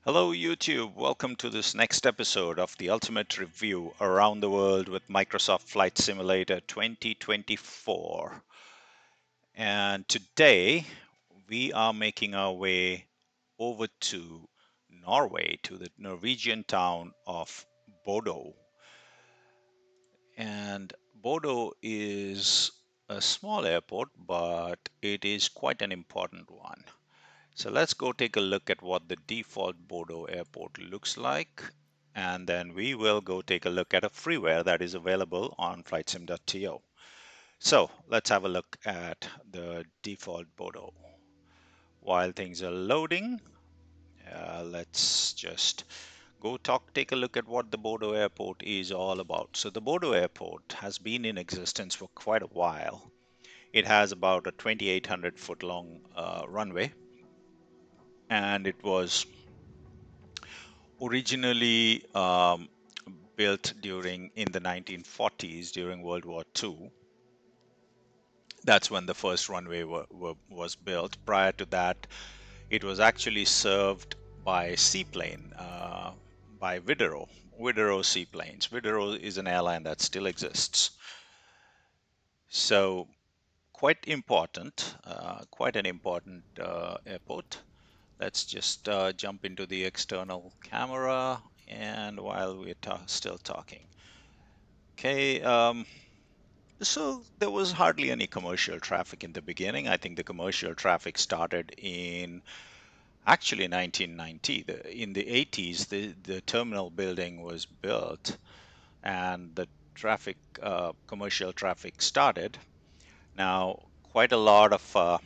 Hello, YouTube. Welcome to this next episode of the Ultimate Review Around the World with Microsoft Flight Simulator 2024. And today we are making our way over to Norway, to the Norwegian town of Bodo. And Bodo is a small airport, but it is quite an important one. So let's go take a look at what the default Bodo airport looks like. And then we will go take a look at a freeware that is available on flightsim.to. So let's have a look at the default Bodo. While things are loading, let's just take a look at what the Bodo airport is all about. So the Bodo airport has been in existence for quite a while. It has about a 2,800 foot long runway, and it was originally built in the 1940s during World War II. That's when the first runway was built. Prior to that, it was actually served by seaplane, by Widerøe seaplanes. Widerøe is an airline that still exists. So quite an important airport. Let's just jump into the external camera, and while we're still talking. Okay, so there was hardly any commercial traffic in the beginning. I think the commercial traffic started in actually 1990. In the 80s, the terminal building was built, and the commercial traffic started. Now, quite a lot of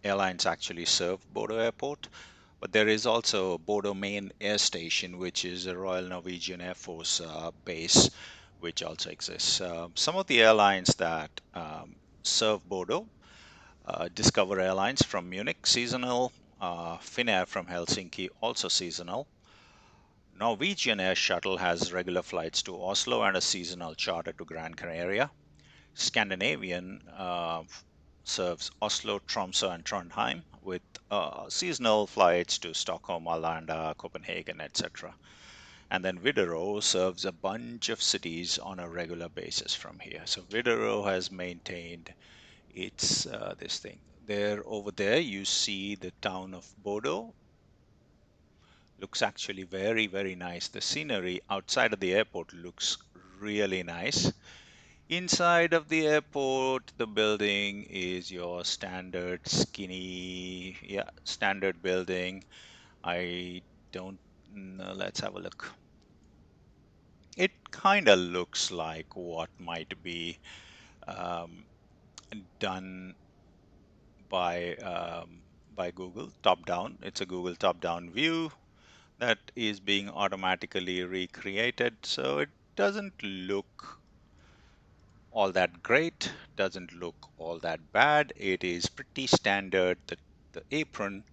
airlines actually serve Bodo Airport, but there is also Bodo Main Air Station, which is a Royal Norwegian Air Force base, which also exists. Some of the airlines that serve Bodo, Discover Airlines from Munich, seasonal, Finnair from Helsinki, also seasonal. Norwegian Air Shuttle has regular flights to Oslo and a seasonal charter to Gran Canaria. Scandinavian serves Oslo, Tromsø, and Trondheim with seasonal flights to Stockholm, Arlanda, Copenhagen, etc. And then Widerøe serves a bunch of cities on a regular basis from here. So Widerøe has maintained its this thing. Over there, you see the town of Bodo. Looks actually very, very nice. The scenery outside of the airport looks really nice. Inside of the airport, the building is your standard skinny, yeah, standard building. I don't know, let's have a look. It kind of looks like what might be um, done by Google top down. It's a Google top down view that is being automatically recreated. So it doesn't look all that great, doesn't look all that bad. It is pretty standard. The apron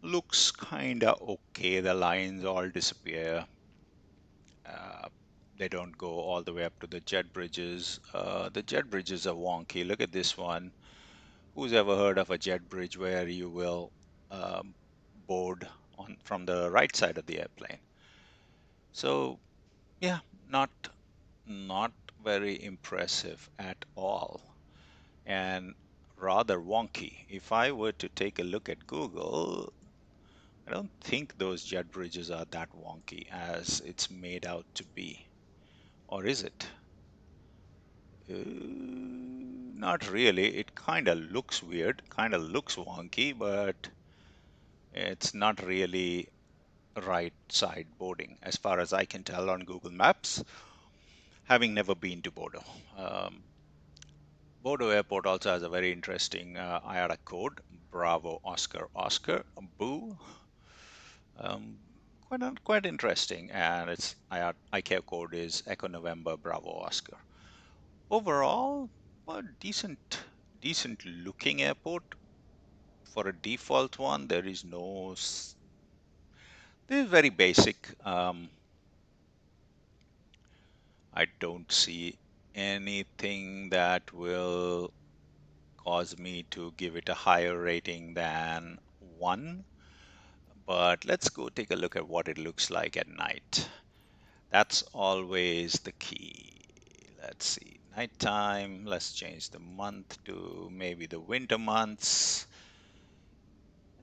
looks kind of okay. The lines all disappear. Uh, they don't go all the way up to the jet bridges. The jet bridges are wonky. Look at this one. Who's ever heard of a jet bridge where you will um, board on from the right side of the airplane? So yeah, not very impressive at all, and rather wonky. If I were to take a look at Google, I don't think those jet bridges are that wonky as it's made out to be. Or is it? Not really. It kind of looks weird, kind of looks wonky, but it's not really right side boarding as far as I can tell on Google Maps, having never been to Bodo. Um, Bodo Airport also has a very interesting IATA code, Bravo Oscar Oscar Boo. Um, quite interesting, and its ICAO code is Echo November Bravo Oscar. Overall, a decent looking airport for a default one. There is no, this is very basic. I don't see anything that will cause me to give it a higher rating than 1. But let's go take a look at what it looks like at night. That's always the key. Let's see, nighttime. Let's change the month to maybe the winter months.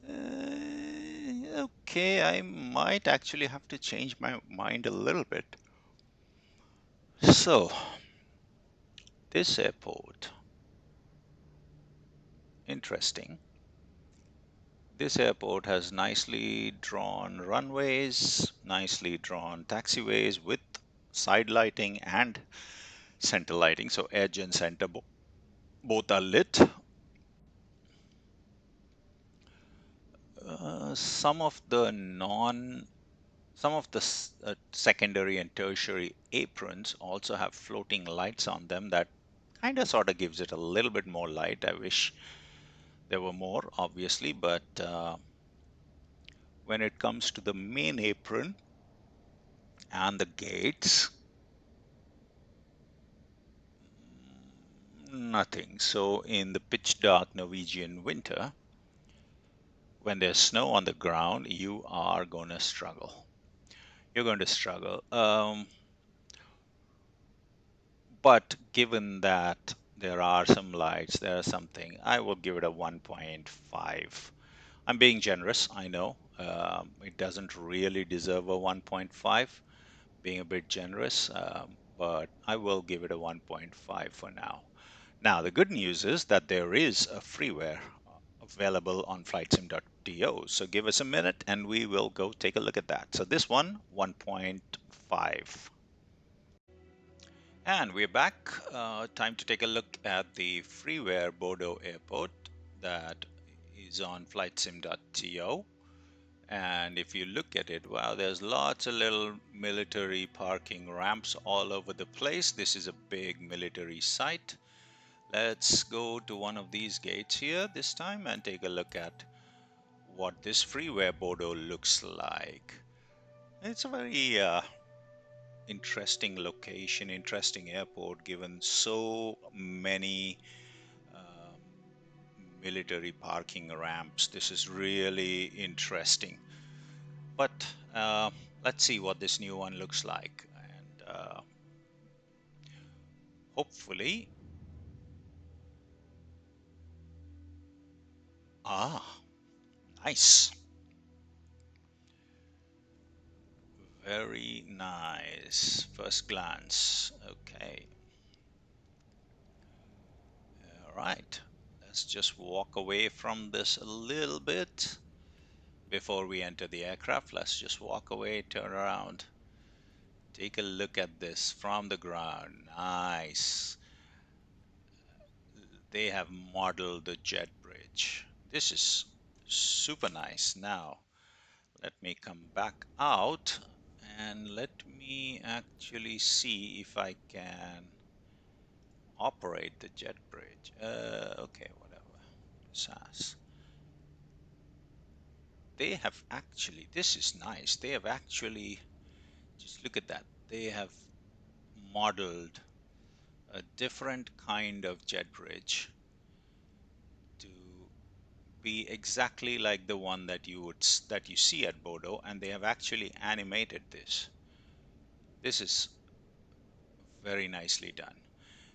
Okay, I might actually have to change my mind a little bit. So, this airport, interesting. This airport has nicely drawn runways, nicely drawn taxiways with side lighting and center lighting. So, edge and center both are lit. Some of the secondary and tertiary aprons also have floating lights on them that kind of sort of gives it a little bit more light. I wish there were more, obviously, but when it comes to the main apron and the gates, nothing. So in the pitch dark Norwegian winter, when there's snow on the ground, you are going to struggle. You're going to struggle. But given that there are some lights, there are something, I will give it a 1.5. I'm being generous, I know. It doesn't really deserve a 1.5, being a bit generous, but I will give it a 1.5 for now. Now, the good news is that there is a freeware available on flightsim.to. So give us a minute and we will go take a look at that. So this one, 1.5. And we're back. Time to take a look at the freeware Bodo airport that is on flightsim.to. And if you look at it, wow, there's lots of little military parking ramps all over the place. This is a big military site. Let's go to one of these gates here this time and take a look at what this freeware Bodo looks like. It's a very interesting location, interesting airport, given so many um, military parking ramps. This is really interesting. But let's see what this new one looks like. And hopefully, ah, nice. Very nice. First glance. Okay. All right. Let's just walk away from this a little bit before we enter the aircraft. Let's just walk away, turn around, take a look at this from the ground. Nice. They have modeled the jet bridge. This is super nice. Now, let me come back out and let me actually see if I can operate the jet bridge. Okay, whatever. SAS. They have actually, this is nice. They have actually, just look at that. They have modeled a different kind of jet bridge to be exactly like the one that you see at Bodo, and they have actually animated this. This is very nicely done.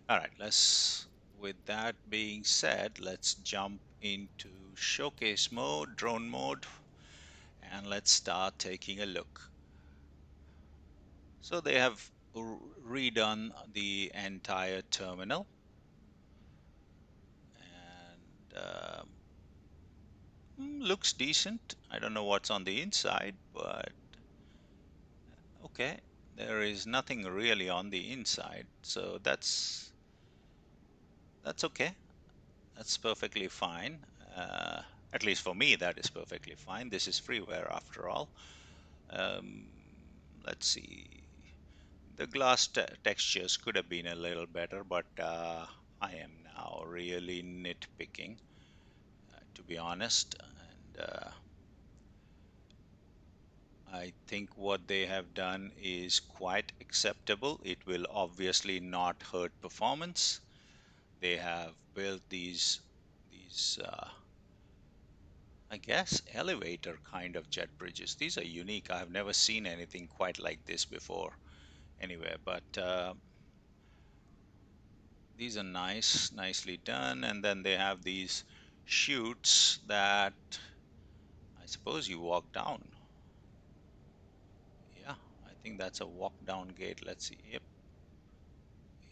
All right, let's, with that being said, let's jump into showcase mode, drone mode, and let's start taking a look. So they have redone the entire terminal, and looks decent. I don't know what's on the inside, but okay. There is nothing really on the inside, so that's okay. That's perfectly fine. Uh, at least for me, that is perfectly fine. This is freeware after all. Um, let's see. The glass textures could have been a little better, but I am now really nitpicking, to be honest. And I think what they have done is quite acceptable. It will obviously not hurt performance. They have built these I guess elevator kind of jet bridges. These are unique. I have never seen anything quite like this before anywhere, but these are nice, nicely done. And then they have these chutes that I suppose you walk down. Yeah, I think that's a walk down gate. Let's see. Yep.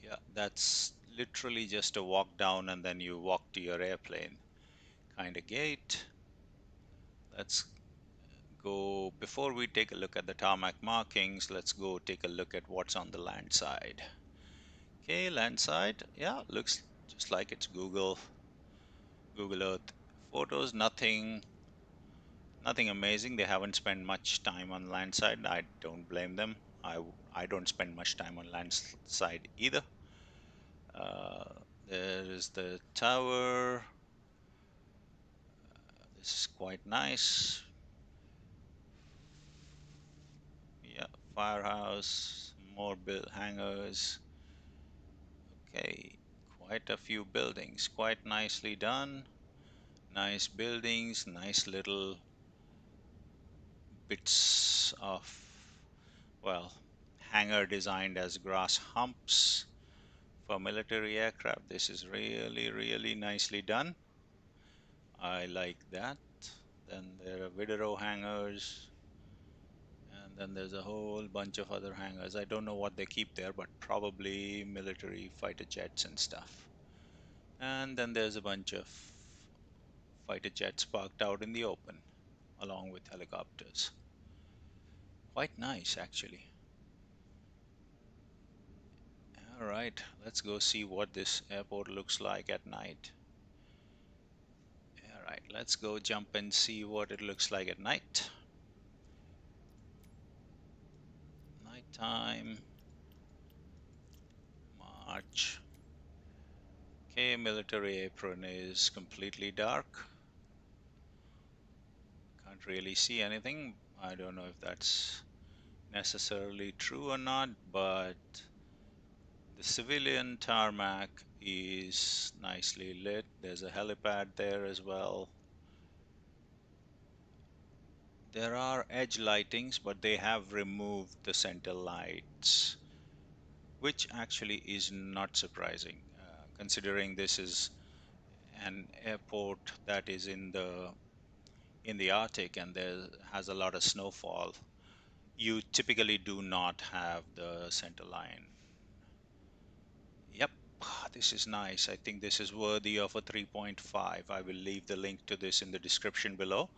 Yeah, that's literally just a walk down and then you walk to your airplane kind of gate. Let's go, before we take a look at the tarmac markings, let's go take a look at what's on the land side. Okay, land side. Yeah, looks just like it's Google Earth photos. Nothing amazing. They haven't spent much time on land side. I don't blame them. I don't spend much time on land side either. Uh, there is the tower. This is quite nice. Yeah, firehouse, more hangars. Okay, quite a few buildings, quite nicely done. Nice buildings, nice little bits of, well, hangar designed as grass humps for military aircraft. This is really, really nicely done. I like that. Then there are Widerøe hangars, and then there's a whole bunch of other hangars. I don't know what they keep there, but probably military fighter jets and stuff. And then there's a bunch of fighter jets parked out in the open, along with helicopters. Quite nice, actually. All right, let's go see what this airport looks like at night. All right, let's go jump and see what it looks like at night. Nighttime, March. Okay, military apron is completely dark. Can't really see anything. I don't know if that's necessarily true or not, but the civilian tarmac is nicely lit. There's a helipad there as well. There are edge lightings, but they have removed the center lights, which actually is not surprising, considering this is an airport that is in the Arctic and there has a lot of snowfall. You typically do not have the center line. Yep, this is nice. I think this is worthy of a 3.5. I will leave the link to this in the description below.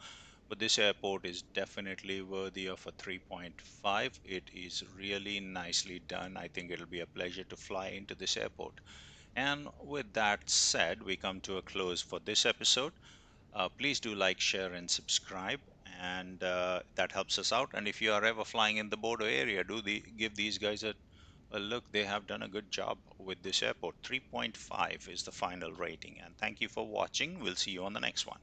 But this airport is definitely worthy of a 3.5. It is really nicely done. I think it'll be a pleasure to fly into this airport. And with that said, we come to a close for this episode. Please do like, share, and subscribe, and that helps us out. And if you are ever flying in the Bodo area, give these guys a look. They have done a good job with this airport. 3.5 is the final rating. And thank you for watching. We'll see you on the next one.